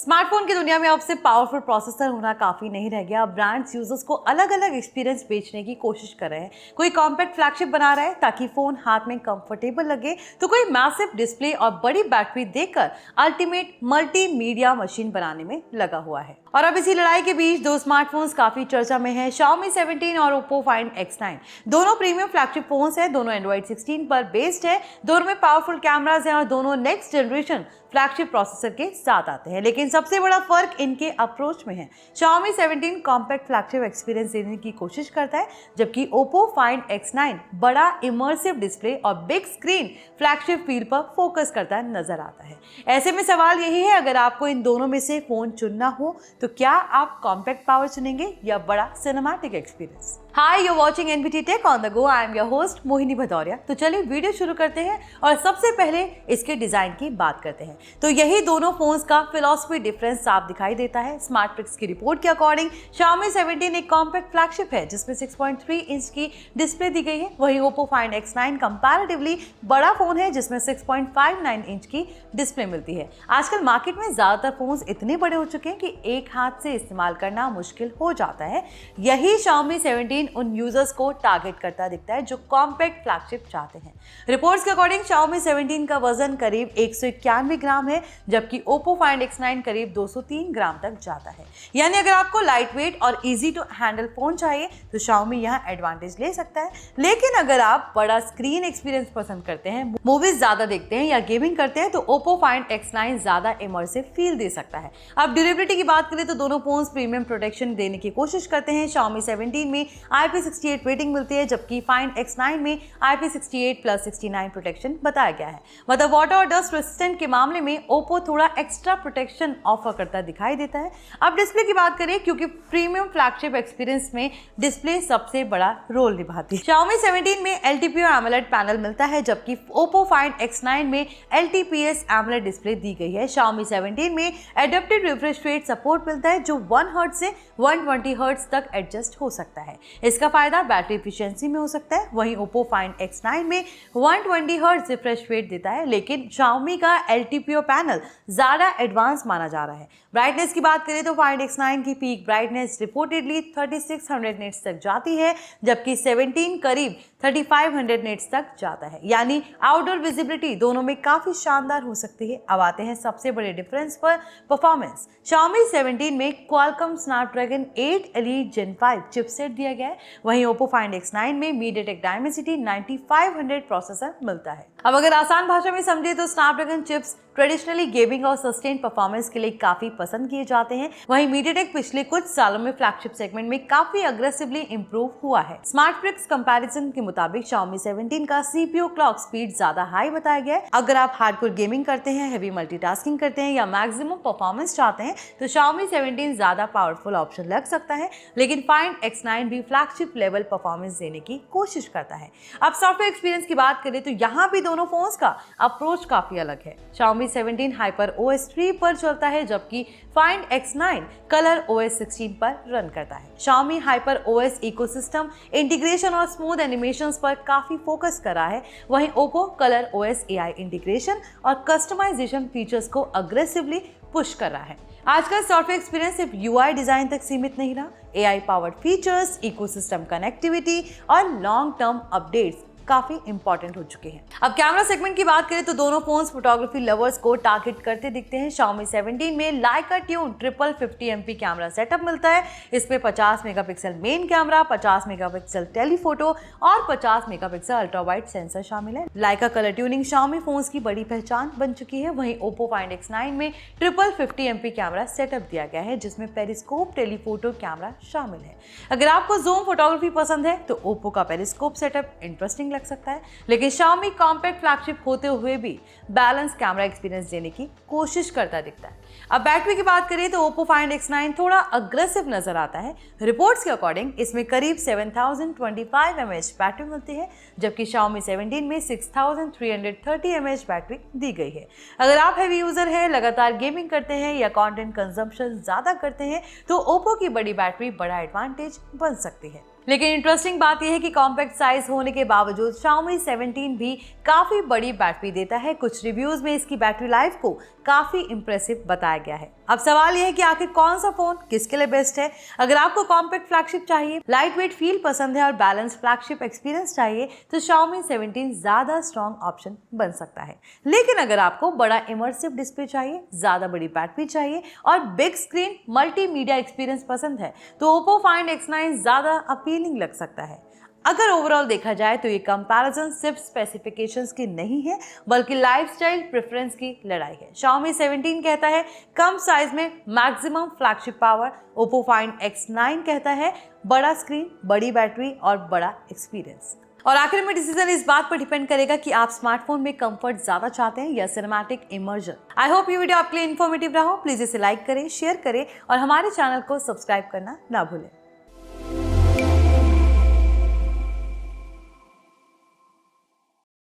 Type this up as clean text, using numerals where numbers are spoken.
Smartphone की दुनिया में अब सिर्फ पावरफुल प्रोसेसर होना काफी नहीं रह गया। अब ब्रांड्स यूजर्स को अलग अलग एक्सपीरियंस बेचने की कोशिश कर रहे हैं। कोई कॉम्पैक्ट फ्लैगशिप बना रहा है ताकि फोन हाथ में कंफर्टेबल लगे, तो कोई मैसिव डिस्प्ले और बड़ी बैटरी देकर अल्टीमेट मल्टीमीडिया मशीन बनाने में लगा हुआ है। और अब इसी लड़ाई के बीच दो स्मार्टफोन्स काफी चर्चा में है, Xiaomi 17 और Oppo Find X9। दोनों प्रीमियम फ्लैगशिप फोन्स हैं, दोनों Android 16 पर बेस्ड है, दोनों में पावरफुल कैमरास हैं और दोनों नेक्स्ट जनरेशन फ्लैगशिप प्रोसेसर के साथ आते हैं। लेकिन सबसे बड़ा फर्क इनके अप्रोच में है। Xiaomi 17 कॉम्पैक्ट फ्लैगशिप एक्सपीरियंस देने की कोशिश करता है, जबकि Oppo Find X9 बड़ा इमर्सिव डिस्प्ले और बिग स्क्रीन फ्लैगशिप फील पर फोकस करता नजर आता है। ऐसे में सवाल यही है, अगर आपको इन दोनों में से फोन चुनना हो तो क्या आप कॉम्पैक्ट पावर चुनेंगे या बड़ा cinematic experience? Hi, you watching NBT tech on the go. I am your host Mohini Bhadauria. तो चलिए वीडियो शुरू करते हैं और सबसे पहले इसके डिजाइन की बात करते हैं। तो यही दोनों फोन्स का फिलॉसफी डिफरेंस साफ दिखाई देता है। स्मार्टपिक्स की रिपोर्ट के अकॉर्डिंग Xiaomi 17 एक कॉम्पैक्ट फ्लैगशिप है जिसमें 6.3 इंच की डिस्प्ले दी गई है। वहीं Oppo Find X9 कंपैरेटिवली बड़ा फोन है जिसमें 6.59 इंच की डिस्प्ले मिलती है। आजकल मार्केट में ज्यादातर फोन्स इतने बड़े हो चुके हैं कि एक हाथ से इस्तेमाल करना मुश्किल हो जाता है। यही Xiaomi 17 उन यूजर्स को टारगेट करता दिखता है जो कॉम्पैक्ट फ्लैगशिप चाहते हैं। रिपोर्ट्स के अकॉर्डिंग Xiaomi 17 का वजन करीब 191 ग्राम है, जबकि Oppo Find X9 करीब 203 ग्राम तक जाता है। यानी अगर आपको लाइट वेट और इजी टू हैंडल फोन चाहिए तो Xiaomi यहां एडवांटेज ले सकता है। लेकिन अगर आप बड़ा स्क्रीन एक्सपीरियंस पसंद करते हैं, मूवीज ज्यादा देखते हैं या गेमिंग करते हैं, तो Oppo Find X9 ज्यादा इमर्सिव फील दे सकता है। अब ड्यूरेबिलिटी की बात करें तो दोनों फोन्स प्रीमियम प्रोटेक्शन देने की कोशिश करते हैं। Xiaomi 17 में IP68 रेटिंग मिलती है, जबकि Find X9 में IP68+69 प्रोटेक्शन बताया गया है। मतलब वाटर और डस्ट रेसिस्टेंट के मामले में Oppo थोड़ा एक्स्ट्रा प्रोटेक्शन ऑफर करता दिखाई देता है। अब डिस्प्ले की बात करें, क्योंकि प्रीमियम फ्लैगशिप एक्सपीरियंस में डिस्प्ले सबसे बड़ा रोल निभाती है। Xiaomi 17 में LTPO AMOLED पैनल मिलता है, जबकि Oppo Find X9 में LTPS AMOLED डिस्प्ले दी गई है। Xiaomi 17 में एडेप्टिव रिफ्रेश रेट सपोर्ट मिलता है जो 1 हर्ट्ज से 120 हर्ट्ज तक एडजस्ट हो सकता है। इसका फायदा बैटरी एफिशिएंसी में हो सकता है। वहीं Oppo Find X9 में 120 हर्ट्ज रिफ्रेश रेट देता है, लेकिन Xiaomi का LTPO पैनल ज्यादा एडवांस माना जा रहा है। ब्राइटनेस की बात करें तो Find X9 की पीक ब्राइटनेस रिपोर्टेडली 3600 निट्स तक जाती है, जबकि 17 करीब 3500 निट्स तक जाता है। यानी आउटडोर विजिबिलिटी दोनों में काफी शानदार हो सकती है। अब आते हैं सबसे बड़े डिफरेंस पर, परफॉर्मेंस। Xiaomi 17 में Qualcomm Snapdragon 8 Elite Gen 5 chipset दिया गया है, वहीं Oppo Find X9 में MediaTek Dimensity 9500 प्रोसेसर मिलता है। अब अगर आसान भाषा में समझे तो स्नैपड्रैगन चिप्स ट्रेडिशनली गेमिंग और सस्टेन परफॉर्मेंस के लिए काफी पसंद किए जाते हैं। वहीं MediaTek पिछले कुछ सालों में फ्लैगशिप सेगमेंट में काफी अग्रेसिवली इंप्रूव हुआ है। स्मार्टपिक्स कंपैरिजन के मुताबिक Xiaomi 17 का CPU क्लॉक स्पीड ज्यादा हाई बताया गया है। अगर आप हार्डकोर गेमिंग करते हैं, हेवी मल्टीटास्किंग करते हैं या मैक्सिमम परफॉर्मेंस चाहते हैं तो Xiaomi 17 ज्यादा पावरफुल ऑप्शन लग सकता है। लेकिन Find X9 भी फ्लैगशिप लेवल परफॉर्मेंस देने की कोशिश करता है। अब सॉफ्टवेयर एक्सपीरियंस की बात करें तो यहाँ भी दोनों फोन्स का अप्रोच काफी अलग है। Xiaomi 17 HyperOS 3 पर चलता है, जबकि Find X9 ColorOS 16 पर रन करता है। Xiaomi HyperOS इकोसिस्टम इंटीग्रेशन और स्मूथ एनिमेशंस पर काफी फोकस कर रहा है। वहीं Oppo ColorOS AI इंटीग्रेशन और कस्टमाइजेशन फीचर्स को अग्रेसिवली पुश कर रहा है। आजकल सॉफ्टवेयर एक्सपीरियंस सिर्फ UI डिजाइन तक सीमित नहीं रहा। AI powered features, ecosystem connectivity और लॉन्ग टर्म अपडेट्स काफी इंपॉर्टेंट हो चुके हैं। अब कैमरा सेगमेंट की बात करें तो दोनों फोन्स फोटोग्राफी लवर्स को टारगेट करते दिखते हैं। Xiaomi 17 में Leica tune triple 50MP camera setup मिलता है। इसमें 50 megapixel main camera, 50 megapixel telephoto और 50 मेगापिक्सल अल्ट्रा वाइड सेंसर शामिल है। Leica colour tuning Xiaomi phones की बड़ी पहचान बन चुकी है। वहीं Oppo Find X9 में ट्रिपल 50MP कैमरा सेटअप दिया गया है, जिसमें पेरिस्कोप टेलीफोटो कैमरा शामिल है। अगर आपको जूम फोटोग्राफी पसंद है तो Oppo का पेरिस्कोप सेटअप इंटरेस्टिंग लग सकता है। लेकिन Xiaomi कॉम्पैक्ट फ्लैगशिप होते हुए भी बैलेंस कैमरा एक्सपीरियंस देने की कोशिश करता दिखता है। अब बैटरी की बात करें तो Oppo Find X9 थोड़ा अग्रेसिव नजर आता है। रिपोर्ट्स के अकॉर्डिंग इसमें करीब 7025 mAh बैटरी मिलती है, जबकि Xiaomi 17 में 6330 mAh बैटरी दी गई है। अगर आप हैवी यूजर हैं, लगातार गेमिंग करते हैं या कंटेंट कंजम्पशन ज्यादा करते हैं तो Oppo की बड़ी बैटरी बड़ा एडवांटेज बन सकती है। लेकिन इंटरेस्टिंग बात यह है कि कॉम्पैक्ट साइज होने के बावजूद Xiaomi 17 भी काफी बड़ी बैटरी देता है। कुछ रिव्यूज में इसकी बैटरी लाइफ को काफी इंप्रेसिव बताया गया है। अब सवाल यह है कि आखिर कौन सा फोन किसके लिए बेस्ट है। अगर आपको कॉम्पैक्ट फ्लैगशिप चाहिए, लाइट वेट फील पसंद है और बैलेंस फ्लैगशिप एक्सपीरियंस चाहिए तो Xiaomi 17 ज्यादा स्ट्रॉन्ग ऑप्शन बन सकता है। लेकिन अगर आपको बड़ा इमर्सिव डिस्प्ले चाहिए, ज्यादा बड़ी बैटरी चाहिए और बिग स्क्रीन मल्टीमीडिया एक्सपीरियंस पसंद है तो Oppo Find X9 ज्यादा अपीलिंग लग सकता है। अगर ओवरऑल देखा जाए तो ये कंपैरिजन सिर्फ स्पेसिफिकेशंस की नहीं है बल्कि लाइफस्टाइल प्रेफरेंस की लड़ाई है। Xiaomi 17 कहता है कम साइज में maximum flagship power, Oppo Find X9 कहता है बड़ा स्क्रीन, बड़ी बैटरी और बड़ा एक्सपीरियंस। और आखिर में डिसीजन इस बात पर डिपेंड करेगा कि आप स्मार्टफोन में कंफर्ट ज्यादा चाहते हैं या सिनेमैटिक इमर्जन। आई होप ये वीडियो आपके लिए इन्फॉर्मेटिव रहा हो। प्लीज इसे लाइक करें, शेयर करें और हमारे चैनल को सब्सक्राइब करना ना भूलें।